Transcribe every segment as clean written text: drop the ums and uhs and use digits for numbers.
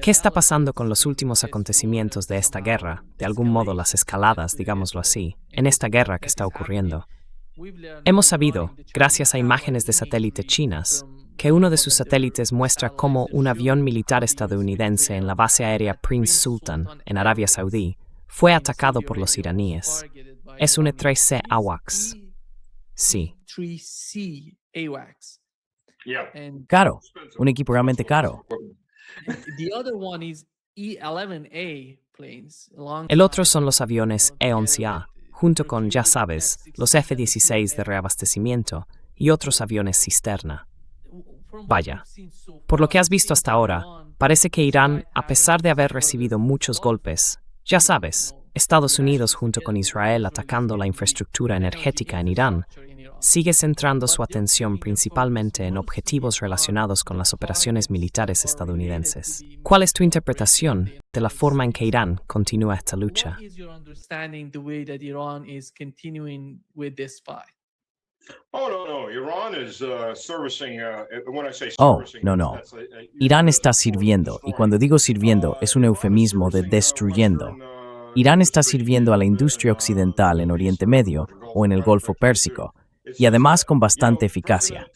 ¿Qué está pasando con los últimos acontecimientos de esta guerra, de algún modo las escaladas, digámoslo así, en esta guerra que está ocurriendo? Hemos sabido, gracias a imágenes de satélite chinas, que uno de sus satélites muestra cómo un avión militar estadounidense en la base aérea Prince Sultan, en Arabia Saudí, fue atacado por los iraníes. Es un E-3C AWACS. Sí. Caro, un equipo realmente caro. El otro son los aviones E-11A, junto con, ya sabes, los F-16 de reabastecimiento y otros aviones cisterna. Vaya, por lo que has visto hasta ahora, parece que Irán, a pesar de haber recibido muchos golpes, ya sabes, Estados Unidos junto con Israel atacando la infraestructura energética en Irán, sigue centrando su atención principalmente en objetivos relacionados con las operaciones militares estadounidenses. ¿Cuál es tu interpretación de la forma en que Irán continúa esta lucha? Oh, no. Irán está sirviendo, y cuando digo sirviendo es un eufemismo de destruyendo. Irán está sirviendo a la industria occidental en Oriente Medio o en el Golfo Pérsico, y además con bastante eficacia.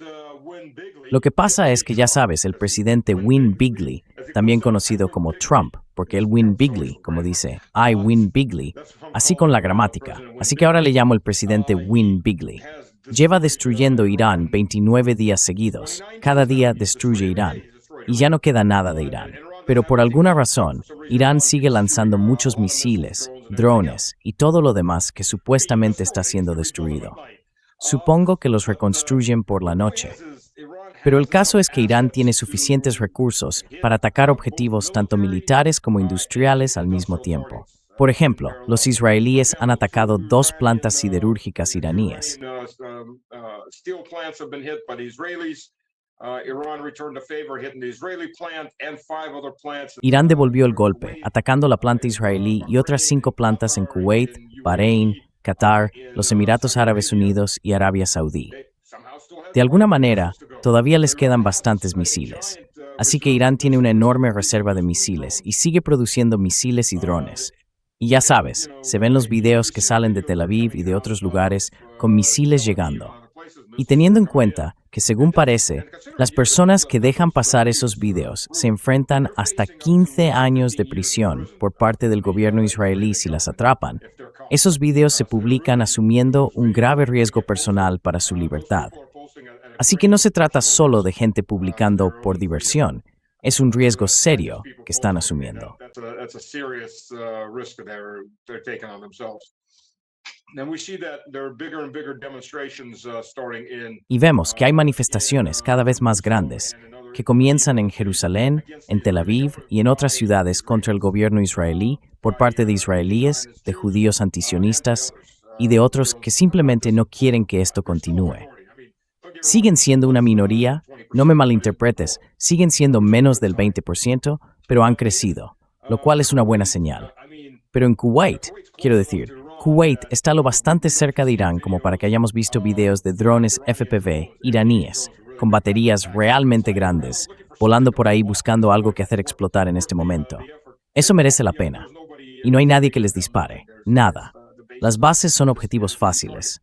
Lo que pasa es que ya sabes, el presidente Win Bigley, también conocido como Trump, porque él win bigly, como dice, I win bigly, así con la gramática, así que ahora le llamo el presidente Win Bigley. Lleva destruyendo Irán 29 días seguidos, cada día destruye Irán, y ya no queda nada de Irán. Pero por alguna razón, Irán sigue lanzando muchos misiles, drones y todo lo demás que supuestamente está siendo destruido. Supongo que los reconstruyen por la noche. Pero el caso es que Irán tiene suficientes recursos para atacar objetivos tanto militares como industriales al mismo tiempo. Por ejemplo, los israelíes han atacado 2 plantas siderúrgicas iraníes. Irán devolvió el golpe, atacando la planta israelí y otras 5 plantas en Kuwait, Bahrein, Qatar, los Emiratos Árabes Unidos y Arabia Saudí. De alguna manera, todavía les quedan bastantes misiles. Así que Irán tiene una enorme reserva de misiles y sigue produciendo misiles y drones. Y ya sabes, se ven los videos que salen de Tel Aviv y de otros lugares con misiles llegando. Y teniendo en cuenta que, según parece, las personas que dejan pasar esos videos se enfrentan hasta 15 años de prisión por parte del gobierno israelí si las atrapan, esos videos se publican asumiendo un grave riesgo personal para su libertad. Así que no se trata solo de gente publicando por diversión, es un riesgo serio que están asumiendo. Y vemos que hay manifestaciones cada vez más grandes que comienzan en Jerusalén, en Tel Aviv y en otras ciudades contra el gobierno israelí por parte de israelíes, de judíos antisionistas y de otros que simplemente no quieren que esto continúe. Siguen siendo una minoría, no me malinterpretes, siguen siendo menos del 20%, pero han crecido, lo cual es una buena señal. Pero en Kuwait, quiero decir, Kuwait está lo bastante cerca de Irán como para que hayamos visto videos de drones FPV iraníes, con baterías realmente grandes, volando por ahí buscando algo que hacer explotar en este momento. Eso merece la pena. Y no hay nadie que les dispare, nada. Las bases son objetivos fáciles.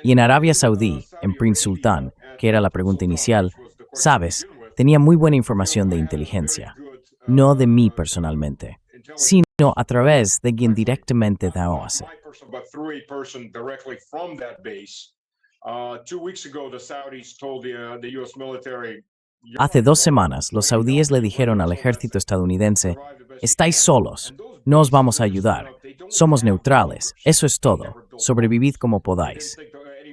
Y en Arabia Saudí, en Prince Sultan, que era la pregunta inicial, sabes, tenía muy buena información de inteligencia. No de mí personalmente, sino a través de quien directamente da OASE. Hace 2 semanas, los saudíes le dijeron al ejército estadounidense, estáis solos, no os vamos a ayudar, somos neutrales, eso es todo, sobrevivid como podáis.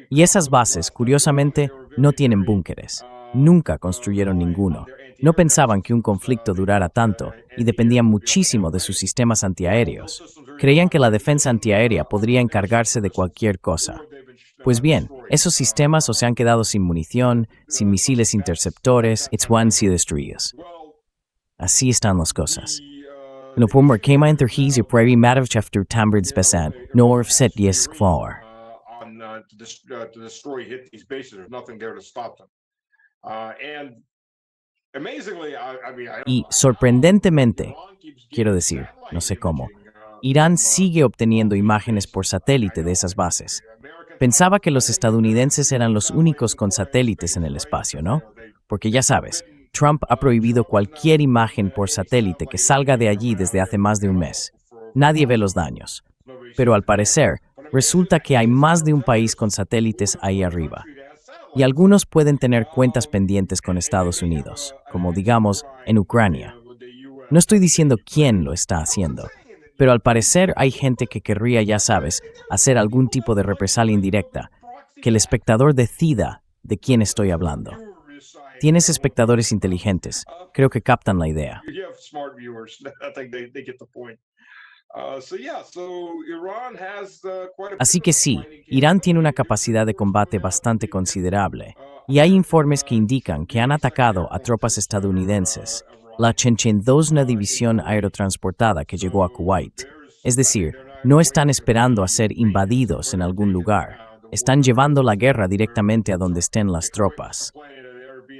Y esas bases, curiosamente, no tienen búnkeres. Nunca construyeron ninguno. No pensaban que un conflicto durara tanto y dependían muchísimo de sus sistemas antiaéreos. Creían que la defensa antiaérea podría encargarse de cualquier cosa. Pues bien, esos sistemas o se han quedado sin munición, sin misiles interceptores, y destruidos. Así están las cosas. No podemos quemar interhis y previ mativ efter tambrids besan, no orfset yes kvar. To destroy, hit these bases. There's nothing there to stop them. And Y sorprendentemente, quiero decir, no sé cómo, Irán sigue obteniendo imágenes por satélite de esas bases. Pensaba que los estadounidenses eran los únicos con satélites en el espacio, ¿no? Porque ya sabes, Trump ha prohibido cualquier imagen por satélite que salga de allí desde hace más de un mes. Nadie ve los daños. Pero al parecer, resulta que hay más de un país con satélites ahí arriba. Y algunos pueden tener cuentas pendientes con Estados Unidos, como digamos en Ucrania. No estoy diciendo quién lo está haciendo, pero al parecer hay gente que querría, ya sabes, hacer algún tipo de represalia indirecta, que el espectador decida de quién estoy hablando. Tienes espectadores inteligentes, creo que captan la idea. Así que sí, Irán tiene una capacidad de combate bastante considerable, y hay informes que indican que han atacado a tropas estadounidenses, la Chechendosna División Aerotransportada que llegó a Kuwait. Es decir, no están esperando a ser invadidos en algún lugar, están llevando la guerra directamente a donde estén las tropas.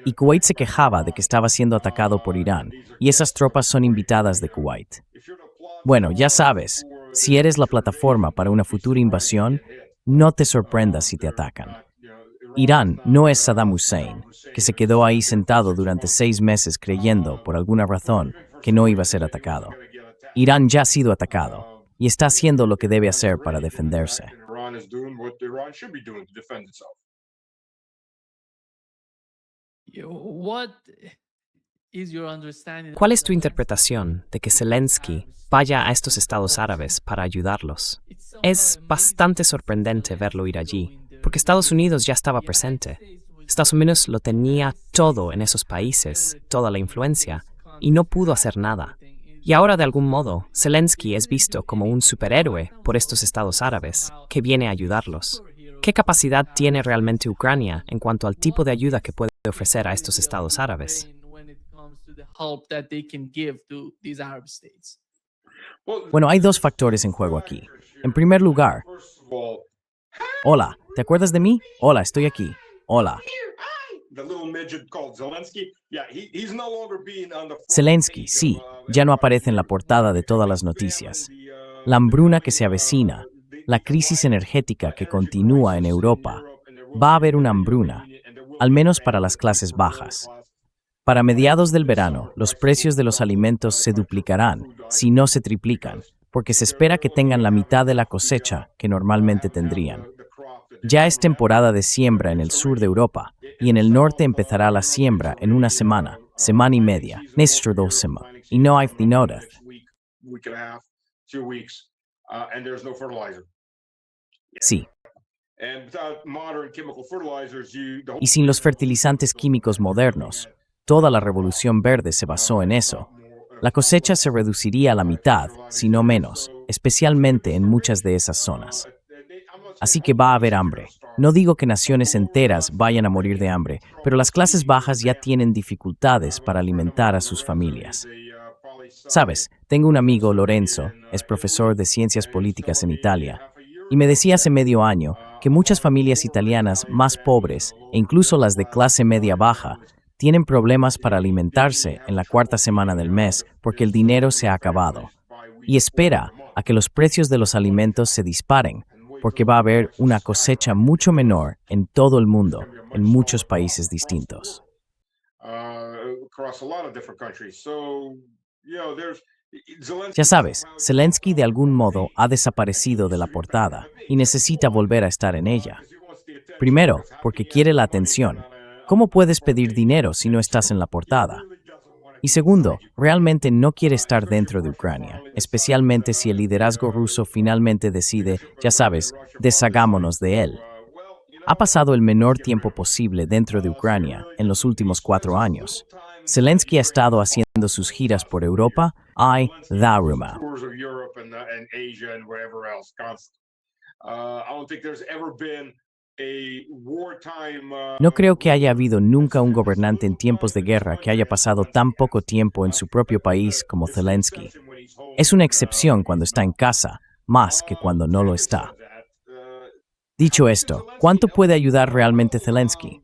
Y Kuwait se quejaba de que estaba siendo atacado por Irán, y esas tropas son invitadas de Kuwait. Bueno, ya sabes, si eres la plataforma para una futura invasión, no te sorprendas si te atacan. Irán no es Saddam Hussein, que se quedó ahí sentado durante 6 meses creyendo, por alguna razón, que no iba a ser atacado. Irán ya ha sido atacado, y está haciendo lo que debe hacer para defenderse. ¿Cuál es tu interpretación de que Zelensky vaya a estos estados árabes para ayudarlos? Es bastante sorprendente verlo ir allí, porque Estados Unidos ya estaba presente. Estados Unidos lo tenía todo en esos países, toda la influencia, y no pudo hacer nada. Y ahora, de algún modo, Zelensky es visto como un superhéroe por estos estados árabes, que viene a ayudarlos. ¿Qué capacidad tiene realmente Ucrania en cuanto al tipo de ayuda que puede ofrecer a estos estados árabes? Bueno, hay 2 factores en juego aquí. En primer lugar, hola, ¿te acuerdas de mí? Hola, estoy aquí. Hola. Zelensky, sí, ya no aparece en la portada de todas las noticias. La hambruna que se avecina, la crisis energética que continúa en Europa, va a haber una hambruna, al menos para las clases bajas. Para mediados del verano, los precios de los alimentos se duplicarán, si no se triplican, porque se espera que tengan la mitad de la cosecha que normalmente tendrían. Ya es temporada de siembra en el sur de Europa, y en el norte empezará la siembra en una semana, semana y media, y no hay nada. Sí. Y sin los fertilizantes químicos modernos, toda la revolución verde se basó en eso. La cosecha se reduciría a la mitad, si no menos, especialmente en muchas de esas zonas. Así que va a haber hambre. No digo que naciones enteras vayan a morir de hambre, pero las clases bajas ya tienen dificultades para alimentar a sus familias. Sabes, tengo un amigo, Lorenzo, es profesor de ciencias políticas en Italia, y me decía hace medio año que muchas familias italianas más pobres, e incluso las de clase media baja, tienen problemas para alimentarse en la 4ª semana del mes porque el dinero se ha acabado. Y espera a que los precios de los alimentos se disparen, porque va a haber una cosecha mucho menor en todo el mundo, en muchos países distintos. Ya sabes, Zelensky de algún modo ha desaparecido de la portada y necesita volver a estar en ella. Primero, porque quiere la atención. ¿Cómo puedes pedir dinero si no estás en la portada? Y segundo, realmente no quiere estar dentro de Ucrania, especialmente si el liderazgo ruso finalmente decide, ya sabes, deshagámonos de él. Ha pasado el menor tiempo posible dentro de Ucrania en los últimos 4 años. Zelensky ha estado haciendo sus giras por Europa, Daruma. No creo que haya habido nunca un gobernante en tiempos de guerra que haya pasado tan poco tiempo en su propio país como Zelensky. Es una excepción cuando está en casa, más que cuando no lo está. Dicho esto, ¿cuánto puede ayudar realmente Zelensky?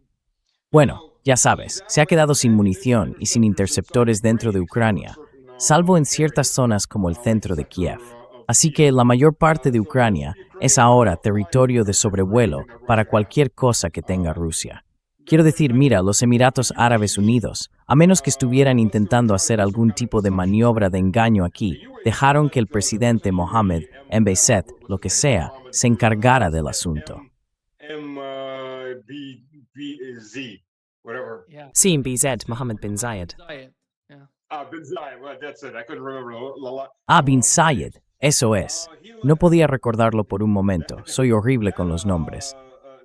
Bueno, Ya sabes, se ha quedado sin munición y sin interceptores dentro de Ucrania, salvo en ciertas zonas como el centro de Kiev. Así que la mayor parte de Ucrania es ahora territorio de sobrevuelo para cualquier cosa que tenga Rusia. Quiero decir, mira, los Emiratos Árabes Unidos, a menos que estuvieran intentando hacer algún tipo de maniobra de engaño aquí, dejaron que el presidente Mohammed Embeyset, lo que sea, se encargara del asunto. Sí, BZ, Mohammed bin Zayed. Ah, Bin Zayed, eso es. No podía recordarlo por un momento, soy horrible con los nombres.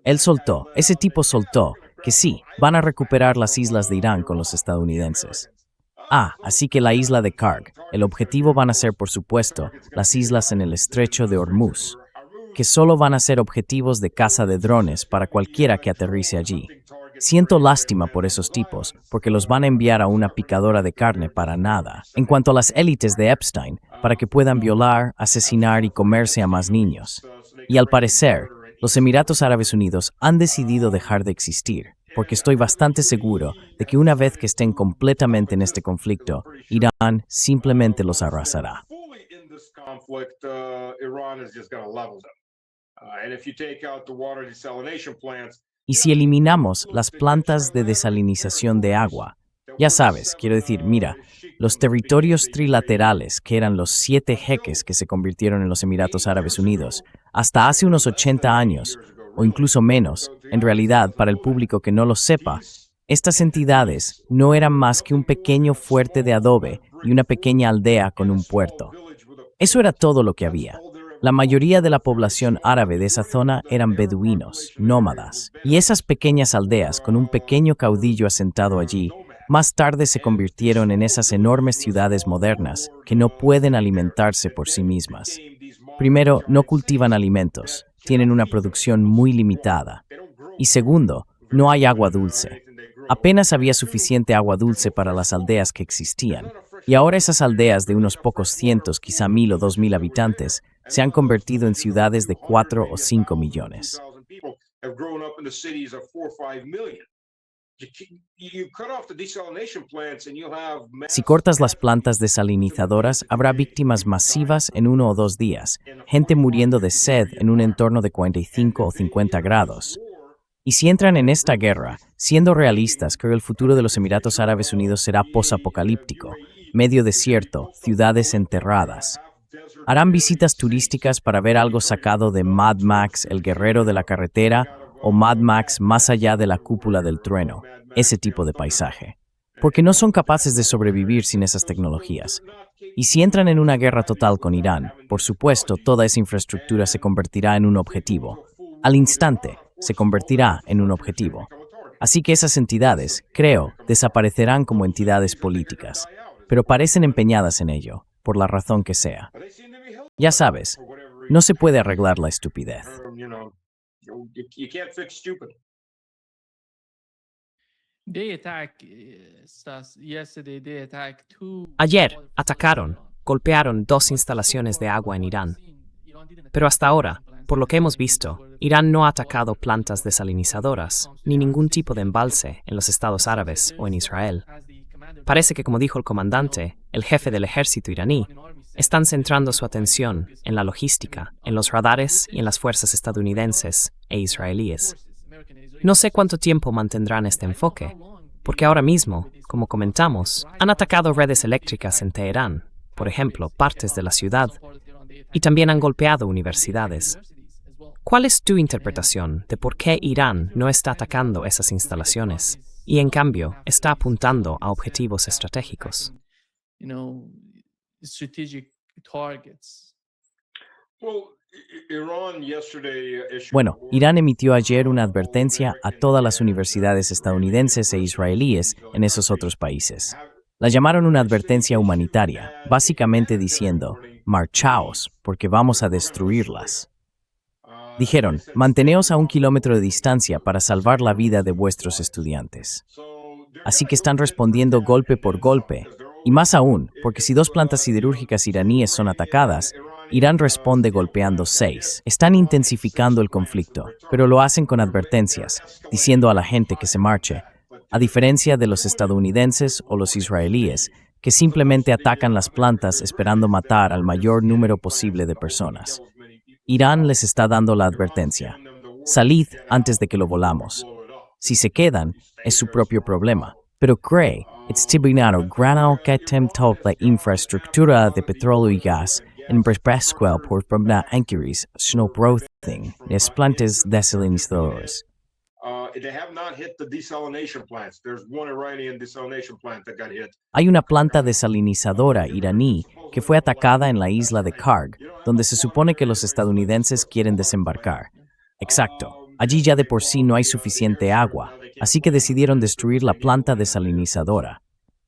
Él soltó, ese tipo soltó, que sí, van a recuperar las islas de Irán con los estadounidenses. Ah, así que la isla de Karg, el objetivo van a ser, por supuesto, las islas en el estrecho de Hormuz, que solo van a ser objetivos de caza de drones para cualquiera que aterrice allí. Siento lástima por esos tipos, porque los van a enviar a una picadora de carne para nada. En cuanto a las élites de Epstein, para que puedan violar, asesinar y comerse a más niños. Y al parecer, los Emiratos Árabes Unidos han decidido dejar de existir, porque estoy bastante seguro de que una vez que estén completamente en este conflicto, Irán simplemente los arrasará. Y si eliminamos las plantas de desalinización de agua, ya sabes, quiero decir, mira, los territorios trilaterales, que eran los 7 jeques que se convirtieron en los Emiratos Árabes Unidos, hasta hace unos 80 años, o incluso menos, en realidad, para el público que no lo sepa, estas entidades no eran más que un pequeño fuerte de adobe y una pequeña aldea con un puerto. Eso era todo lo que había. La mayoría de la población árabe de esa zona eran beduinos, nómadas, y esas pequeñas aldeas con un pequeño caudillo asentado allí, más tarde se convirtieron en esas enormes ciudades modernas que no pueden alimentarse por sí mismas. Primero, no cultivan alimentos, tienen una producción muy limitada. Y segundo, no hay agua dulce. Apenas había suficiente agua dulce para las aldeas que existían, y ahora esas aldeas de unos pocos cientos, quizá 1,000 o 2,000 habitantes, se han convertido en ciudades de 4 o 5 millones. Si cortas las plantas desalinizadoras, habrá víctimas masivas en 1 o 2 días, gente muriendo de sed en un entorno de 45 o 50 grados. Y si entran en esta guerra, siendo realistas, creo que el futuro de los Emiratos Árabes Unidos será posapocalíptico, medio desierto, ciudades enterradas. Harán visitas turísticas para ver algo sacado de Mad Max, el guerrero de la carretera, o Mad Max más allá de la cúpula del trueno, ese tipo de paisaje. Porque no son capaces de sobrevivir sin esas tecnologías. Y si entran en una guerra total con Irán, por supuesto, toda esa infraestructura se convertirá en un objetivo. Al instante, se convertirá en un objetivo. Así que esas entidades, creo, desaparecerán como entidades políticas, pero parecen empeñadas en ello, por la razón que sea. Ya sabes, no se puede arreglar la estupidez. Ayer atacaron, golpearon 2 instalaciones de agua en Irán. Pero hasta ahora, por lo que hemos visto, Irán no ha atacado plantas desalinizadoras, ni ningún tipo de embalse en los Estados Árabes o en Israel. Parece que, como dijo el comandante, el jefe del ejército iraní, están centrando su atención en la logística, en los radares y en las fuerzas estadounidenses e israelíes. No sé cuánto tiempo mantendrán este enfoque, porque ahora mismo, como comentamos, han atacado redes eléctricas en Teherán, por ejemplo, partes de la ciudad, y también han golpeado universidades. ¿Cuál es tu interpretación de por qué Irán no está atacando esas instalaciones y, en cambio, está apuntando a objetivos estratégicos? Bueno, Irán emitió ayer una advertencia a todas las universidades estadounidenses e israelíes en esos otros países. La llamaron una advertencia humanitaria, básicamente diciendo, marchaos, porque vamos a destruirlas. Dijeron, manteneos a 1 kilómetro de distancia para salvar la vida de vuestros estudiantes. Así que están respondiendo golpe por golpe, y más aún, porque si 2 plantas siderúrgicas iraníes son atacadas, Irán responde golpeando 6. Están intensificando el conflicto, pero lo hacen con advertencias, diciendo a la gente que se marche. a diferencia de los estadounidenses o los israelíes, que simplemente atacan las plantas esperando matar al mayor número posible de personas. Irán les está dando la advertencia: salid antes de que lo volamos. Si se quedan, es su propio problema. Pero cree, estibinado grano que temtó la infraestructura de petróleo y gas en Brespesquel por problemas anquiris, snowbrothing, las plantas desalinizadoras. They have not hit the desalination plants. There's one Iranian desalination plant that got hit. Hay una planta desalinizadora iraní que fue atacada en la isla de Karg, donde se supone que los estadounidenses quieren desembarcar. Exacto. Allí ya de por sí no hay suficiente agua, así que decidieron destruir la planta desalinizadora.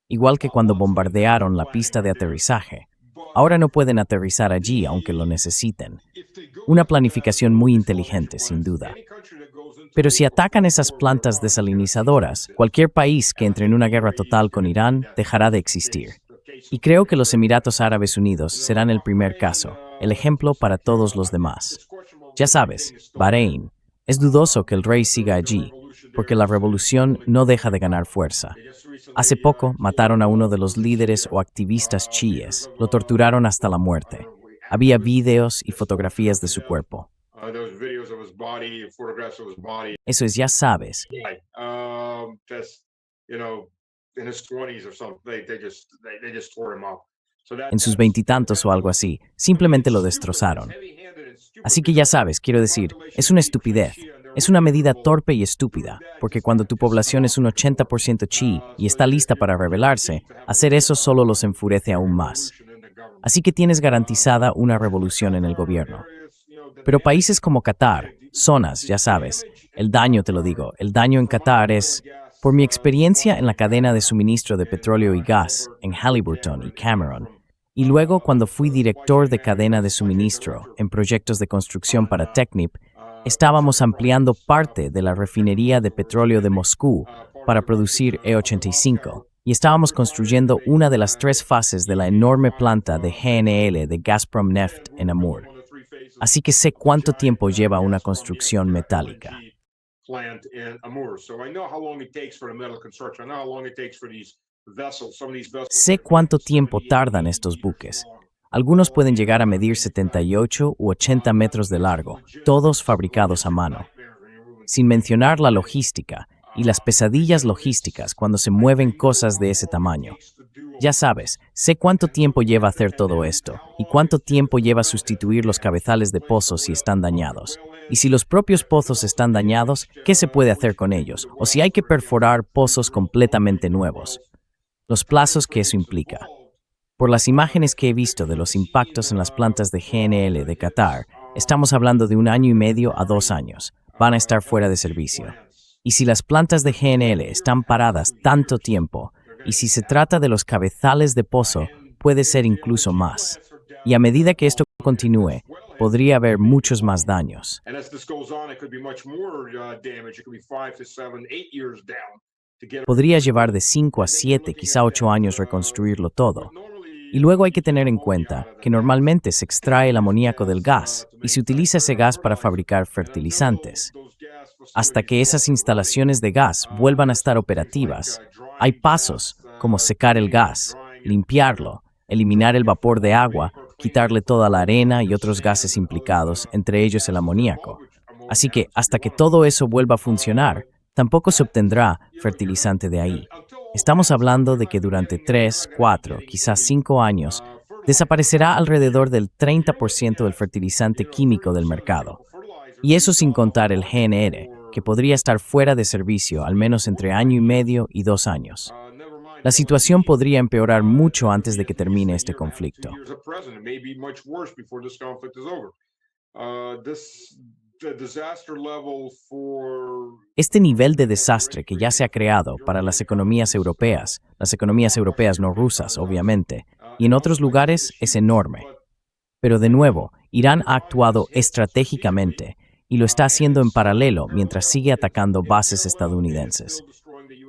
Igual que cuando bombardearon la pista de aterrizaje. Ahora no pueden aterrizar allí aunque lo necesiten. Una planificación muy inteligente, sin duda. Pero si atacan esas plantas desalinizadoras, cualquier país que entre en una guerra total con Irán dejará de existir. Y creo que los Emiratos Árabes Unidos serán el primer caso, el ejemplo para todos los demás. Ya sabes, Bahrein. Es dudoso que el rey siga allí, porque la revolución no deja de ganar fuerza. Hace poco mataron a uno de los líderes o activistas chiíes, lo torturaron hasta la muerte. Había videos y fotografías de su cuerpo. Eso es, ya sabes. En sus veintitantos o algo así, simplemente lo destrozaron. Así que ya sabes, quiero decir, es una estupidez. Es una medida torpe y estúpida, porque cuando tu población es un 80% chií y está lista para rebelarse, hacer eso solo los enfurece aún más. Así que tienes garantizada una revolución en el gobierno. Pero países como Qatar, zonas, ya sabes, el daño, te lo digo, el daño en Qatar es, por mi experiencia en la cadena de suministro de petróleo y gas, en Halliburton y Cameron, y luego cuando fui director de cadena de suministro en proyectos de construcción para Technip, estábamos ampliando parte de la refinería de petróleo de Moscú para producir E85, y estábamos construyendo una de las 3 fases de la enorme planta de GNL de Gazprom Neft en Amur. Así que sé cuánto tiempo lleva una construcción metálica. Sé cuánto tiempo tardan estos buques. Algunos pueden llegar a medir 78 u 80 metros de largo, todos fabricados a mano. Sin mencionar la logística y las pesadillas logísticas cuando se mueven cosas de ese tamaño. Ya sabes, sé cuánto tiempo lleva hacer todo esto y cuánto tiempo lleva sustituir los cabezales de pozos si están dañados. Y si los propios pozos están dañados, ¿qué se puede hacer con ellos? O si hay que perforar pozos completamente nuevos. Los plazos que eso implica. Por las imágenes que he visto de los impactos en las plantas de GNL de Qatar, estamos hablando de 1 año y medio a 2 años. Van a estar fuera de servicio. Y si las plantas de GNL están paradas tanto tiempo, y si se trata de los cabezales de pozo, puede ser incluso más. Y a medida que esto continúe, podría haber muchos más daños. Podría llevar de 5 a 7, quizá 8 años reconstruirlo todo. Y luego hay que tener en cuenta que normalmente se extrae el amoníaco del gas y se utiliza ese gas para fabricar fertilizantes. Hasta que esas instalaciones de gas vuelvan a estar operativas, hay pasos como secar el gas, limpiarlo, eliminar el vapor de agua, quitarle toda la arena y otros gases implicados, entre ellos el amoníaco. Así que hasta que todo eso vuelva a funcionar, tampoco se obtendrá fertilizante de ahí. Estamos hablando de que durante 3, 4, quizás 5 años, desaparecerá alrededor del 30% del fertilizante químico del mercado. Y eso sin contar el GNR, que podría estar fuera de servicio al menos entre 1 año y medio y 2 años. La situación podría empeorar mucho antes de que termine este conflicto. Este nivel de desastre que ya se ha creado para las economías europeas no rusas, obviamente, y en otros lugares es enorme. Pero de nuevo, Irán ha actuado estratégicamente y lo está haciendo en paralelo mientras sigue atacando bases estadounidenses.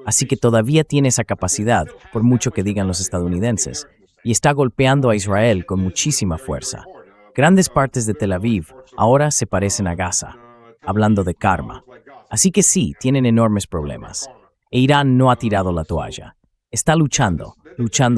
Así que todavía tiene esa capacidad, por mucho que digan los estadounidenses, y está golpeando a Israel con muchísima fuerza. Grandes partes de Tel Aviv ahora se parecen a Gaza, hablando de karma. Así que sí, tienen enormes problemas. E Irán no ha tirado la toalla. Está luchando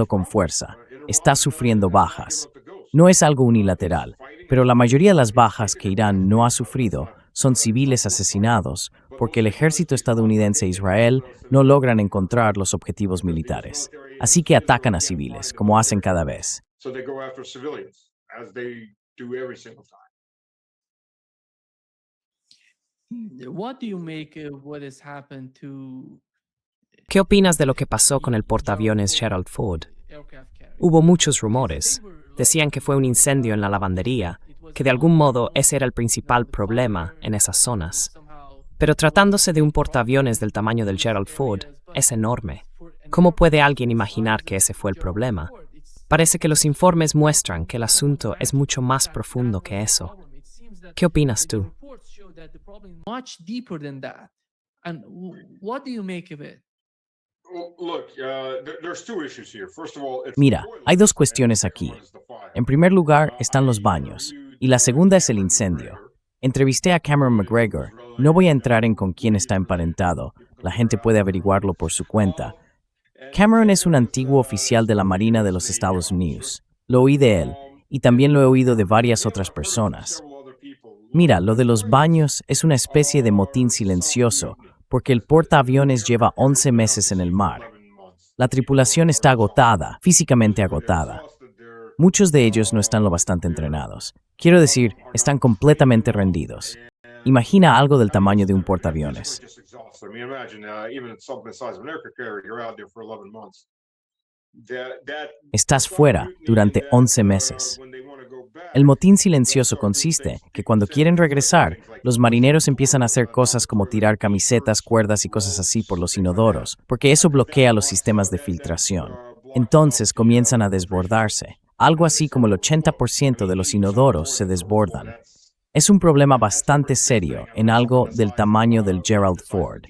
con fuerza. Está sufriendo bajas. No es algo unilateral, pero la mayoría de las bajas que Irán no ha sufrido son civiles asesinados porque el ejército estadounidense e Israel no logran encontrar los objetivos militares. Así que atacan a civiles, como hacen cada vez. So they go after civilians, as they do every single time. What do you make of what has happened to ¿Qué opinas de lo que pasó con el portaaviones Gerald Ford? aircraft carriers? Hubo muchos rumores. Decían que fue un incendio en la lavandería, que de algún modo ese era el principal problema en esas zonas. Pero tratándose de un portaaviones del tamaño del Gerald Ford, es enorme. ¿Cómo puede alguien imaginar que ese fue el problema? Parece que los informes muestran que el asunto es mucho más profundo que eso. ¿Qué opinas tú? Much deeper than that. And what do you make of it? Well, look, there's two issues here. First of all, it's Mira, hay dos cuestiones aquí. En primer lugar están los baños, y la segunda es el incendio. Entrevisté a Cameron McGregor. No voy a entrar en con quién está emparentado. La gente puede averiguarlo por su cuenta. Cameron es un antiguo oficial de la Marina de los Estados Unidos. Lo oí de él, y también lo he oído de varias otras personas. Mira, lo de los baños es una especie de motín silencioso, porque el portaaviones lleva 11 meses en el mar. La tripulación está agotada, físicamente agotada. Muchos de ellos no están lo bastante entrenados. Quiero decir, están completamente rendidos. Imagina algo del tamaño de un portaaviones. I mean, imagine, even something the size of an aircraft carrier, you're out there for 11 months. Estás fuera durante 11 meses. El motín silencioso consiste que cuando quieren regresar, los marineros empiezan a hacer cosas como tirar camisetas, cuerdas y cosas así por los inodoros, porque eso bloquea los sistemas de filtración. Entonces comienzan a desbordarse. Algo así como el 80% de los inodoros se desbordan. Es un problema bastante serio en algo del tamaño del Gerald Ford.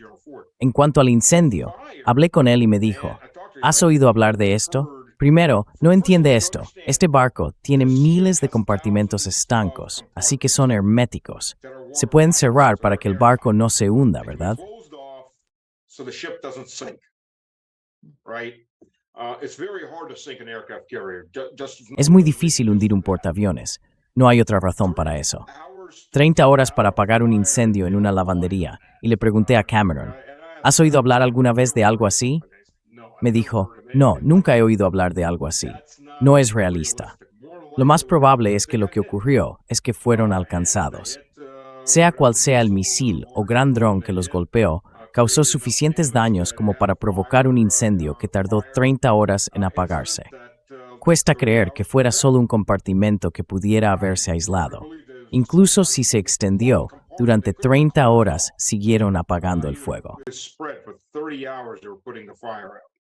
En cuanto al incendio, hablé con él y me dijo, ¿has oído hablar de esto? Primero, no entiende esto. Este barco tiene miles de compartimentos estancos, así que son herméticos. Se pueden cerrar para que el barco no se hunda, ¿verdad? So the ship doesn't sink, right? It's very hard to sink an aircraft carrier. Es muy difícil hundir un portaaviones. No hay otra razón para eso. 30 horas para apagar un incendio en una lavandería. Y le pregunté a Cameron, ¿has oído hablar alguna vez de algo así? Me dijo, no, nunca he oído hablar de algo así. No es realista. Lo más probable es que lo que ocurrió es que fueron alcanzados. Sea cual sea el misil o gran dron que los golpeó, causó suficientes daños como para provocar un incendio que tardó 30 horas en apagarse. Cuesta creer que fuera solo un compartimento que pudiera haberse aislado. Incluso si se extendió, durante 30 horas siguieron apagando el fuego.